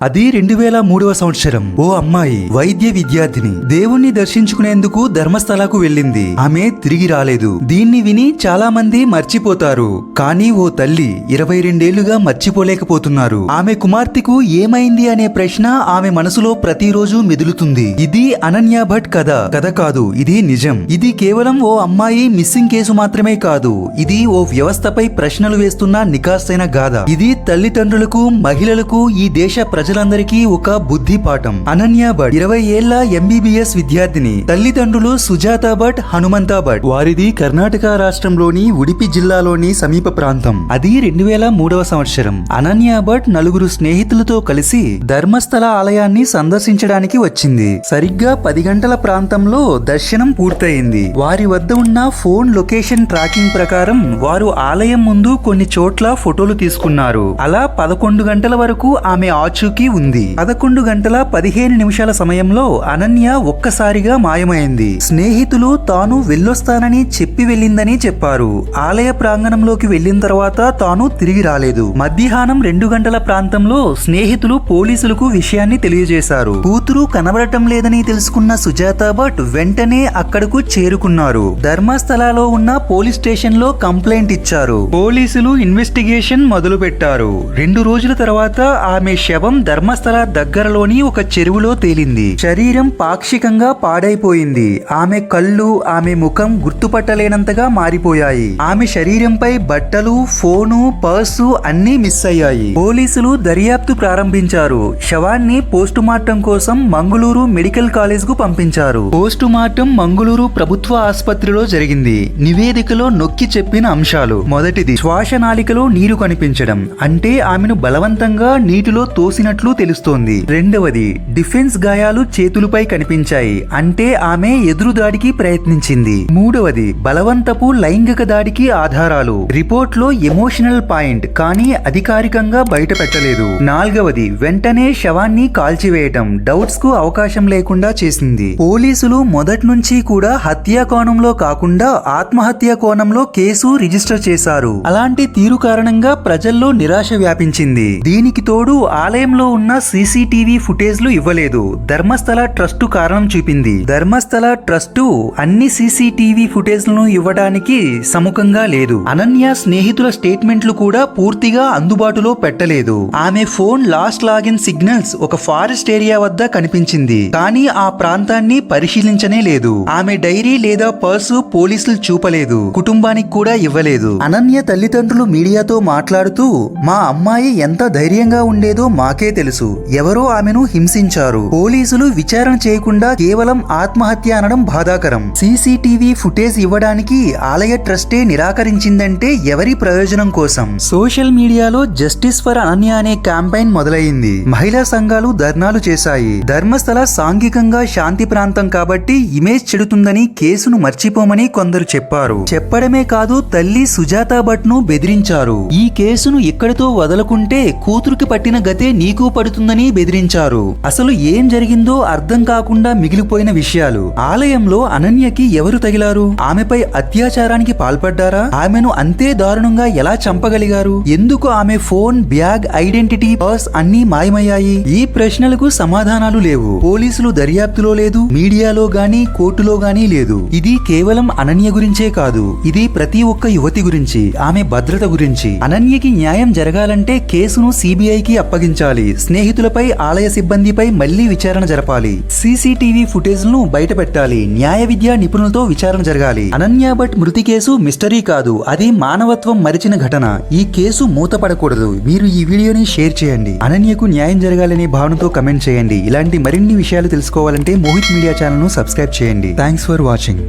అది 2003వ సంవత్సరం. ఓ అమ్మాయి వైద్య విద్యార్థిని దేవుణ్ణి దర్శించుకునేందుకు ధర్మస్థలకు వెళ్ళింది. ఆమె తిరిగి రాలేదు. దీన్ని విని చాలా మంది మర్చిపోతారు. కానీ ఓ తల్లి 22 ఏళ్లుగా మర్చిపోలేకపోతున్నారు. ఆమె కుమార్తెకు ఏమైంది అనే ప్రశ్న ఆమె మనసులో ప్రతిరోజు మెదులుతుంది. ఇది అనన్య భట్ కథ కాదు, ఇది నిజం. ఇది కేవలం ఓ అమ్మాయి మిస్సింగ్ కేసు మాత్రమే కాదు. ఇది ఓ వ్యవస్థపై ప్రశ్నలు వేస్తున్న నికాసైన గాథ. ఇది తల్లిదండ్రులకు, మహిళలకు, ఈ దేశ ప్రజలందరికీ ఒక బుద్ధి పాఠం. అనన్య భట్ 20 ఏళ్ల MBBS విద్యార్థిని. తల్లిదండ్రులు సుజాత భట్, హనుమంత భట్. వారిది కర్ణాటక రాష్ట్రంలోని ఉడిపి జిల్లాలోని సమీప ప్రాంతం. అది 2003వ సంవత్సరం. అనన్య భట్ నలుగురు స్నేహితులతో కలిసి ధర్మస్థల ఆలయాన్ని సందర్శించడానికి వచ్చింది. సరిగ్గా 10 గంటల ప్రాంతంలో దర్శనం పూర్తయింది. వారి వద్ద ఉన్న ఫోన్ లొకేషన్ ట్రాకింగ్ ప్రకారం వారు ఆలయం ముందు కొన్ని చోట్ల ఫోటోలు తీసుకున్నారు. అలా 11 గంటల వరకు ఆమె ఆచూకీ ఉంది. 11 గంటల 15 నిమిషాల సమయంలో అనన్య ఒక్కసారిగా మాయమైంది. స్నేహితులు తాను వెళ్ళొస్తానని చెప్పి వెళ్ళిందని చెప్పారు. ఆలయ ప్రాంగణంలోకి వెళ్లిన తర్వాత తాను తిరిగి రాలేదు. మధ్యాహ్నం 2 గంటల ప్రాంతంలో స్నేహితులు పోలీసులకు విషయాన్ని తెలియజేశారు. కూతురు కనబడటం లేదని తెలుసుకున్న సుజాత భట్ వెంటనే అక్కడకు చేరుకున్నారు. ధర్మస్థలలో ఉన్న పోలీస్ స్టేషన్ లో కంప్లైంట్ ఇచ్చారు. పోలీసులు ఇన్వెస్టిగేషన్ మొదలు పెట్టారు. 2 రోజుల తర్వాత ఆమె శవం ధర్మస్థల దగ్గరలోని ఒక చెరువులో తేలింది. శరీరం పాక్షికంగా పాడైపోయింది. ఆమె కళ్ళు, ఆమె ముఖం గుర్తుపట్టలేనంతగా మారిపోయాయి. ఆమె శరీరంపై బట్టలు, ఫోను, పర్సు అన్నీ మిస్ అయ్యాయి. పోలీసులు దర్యాప్తు ప్రారంభించారు. శవాన్ని పోస్టుమార్టం కోసం మంగళూరు మెడికల్ కాలేజ్ కు పంపించారు. పోస్టుమార్టం మంగళూరు ప్రభుత్వ ఆసుపత్రిలో జరిగింది. నివేదికలో నొక్కి చెప్పిన అంశాలు: మొదటిది, శ్వాసనాళికలో నీరు కనిపించడం, అంటే ఆమెను బలవంతంగా నీటిలో తోసినట్లు తెలుస్తోంది. రెండవది, డిఫెన్స్ గాయాలు చేతులపై కనిపించాయి, అంటే ఆమె ఎదురుదాడికి ప్రయత్నించింది. మూడవది, బలవంతపు లైంగిక దాడికి ఆధారాలు. రిపోర్ట్ లో ఎమోషనల్ పాయింట్, కానీ అధికారికంగా బయట పెట్టలేదు. నాలుగవది, వెంటనే శవాన్ని కాల్చివేయటం, డౌట్స్ కు అవకాశం లేకుండా చేసింది. పోలీసులు మొదటి నుంచి కూడా హత్యా కోణంలో కాకుండా ఆత్మహత్య కోణంలో కేసు రిజిస్టర్ చేశారు. అలాంటి తీరు కారణంగా ప్రజల్లో నిరాశ వ్యాపించింది. దీనికి తోడు ఆలయంలో ఉన్న CCTV ఫుటేజ్లు ఇవ్వలేదు. ధర్మస్థల ట్రస్టు కారణం చూపింది. ధర్మస్థల ట్రస్టు అన్ని CCTV ఫుటేజ్లను ఇవ్వడానికి సముఖంగా లేదు. అనన్య స్నేహితుల స్టేట్మెంట్లు కూడా పూర్తిగా అందుబాటులో పెట్టలేదు. ఆమె ఫోన్ లాస్ట్ లాగిన్ సిగ్నల్స్ ఒక ఫారెస్ట్ ఏరియా వద్ద కనిపించింది, కానీ ఆ ప్రాంతాన్ని పరిశీలించనే లేదు. ఆమె డైరీ లేదా పర్సు పోలీసులు చూపలేదు, కుటుంబానికి కూడా ఇవ్వలేదు. అనన్య తల్లిదండ్రులు మీడియాతో మాట్లాడుతూ, మా అమ్మాయి ఎంత ధైర్యంగా ఉండేదో మాకే తెలుసు. ఎవరో ఆమెను హింసించారు. పోలీసులు విచారణ చేయకుండా కేవలం ఆత్మహత్య అనడం బాధాకరం. CCTV ఫుటేజ్ ఇవ్వడానికి ఆలయ ట్రస్టే నిరాకరించిందంటే ఎవరి ప్రయోజనం కోసం? సోషల్ మీడియాలో జస్టిస్ ఫర్ అనన్య అనే క్యాంపెయిన్ మొదలైంది. మహిళా సంఘాలు ధర్నాలు చేశాయి. ధర్మస్థల సాంఘికంగా శాంతి ప్రాంతం కాబట్టి ఇమేజ్ చెడుతుందని కేసును మర్చిపోమని కొందరు చెప్పారు. చెప్పడమే కాదు, తల్లి సుజాత భట్ ను బెదిరించారు. ఈ కేసును ఇక్కడితో వదలకుంటే కూతురుకి పట్టిన గతే నీకు పడుతుందని బెదిరించారు. అసలు ఏం జరిగిందో అర్థం కాకుండా మిగిలిపోయిన విషయాలు. ఆలయంలో అనన్యకి ఎవరు తగిలారు? ఆమెపై అత్యాచారానికి పాల్పడ్డారా? ఆమెను అంతే దారుణంగా ఎలా చంపగలిగారు? ఎందుకు ఆమె ఫోన్, బ్యాగ్, ఐడెంటిటీ, పర్స్ అన్నీ మాయమయ్యాయి? ఈ ప్రశ్నలకు సమాధానాలు లేవు. పోలీసులు దర్యాప్తులో లేదు, మీడియాలో గానీ కోర్టులో గానీ లేదు. ఇది కేవలం అనన్య గురించే కాదు, ఇది ప్రతి ఒక్క యువతి గురించి, ఆమె భద్రత గురించి. అనన్యకి న్యాయం జరగాలంటే కేసును CBIకి అప్పగించాలి. స్నేహితులపై, ఆలయ సిబ్బందిపై మళ్లీ విచారణ జరపాలి. CCTV ఫుటేజ్ ను బయట పెట్టాలి. న్యాయ విద్యా నిపుణులతో విచారణ జరగాలి. అనన్య భట్ మృతి కేసు మిస్టరీ కాదు, అది మానవత్వం మరిచిన ఘటన. ఈ కేసు మూతపడకూడదు. మీరు ఈ వీడియోని షేర్ చేయండి. అనన్యకు న్యాయం జరగాలనే భావనతో కమెంట్ చేయండి. ఇలాంటి మరిన్ని విషయాలు తెలుసుకోవాలంటే మోహిత్ మీడియా ఛానల్ ను సబ్స్క్రైబ్ చేయండి. Thanks for watching.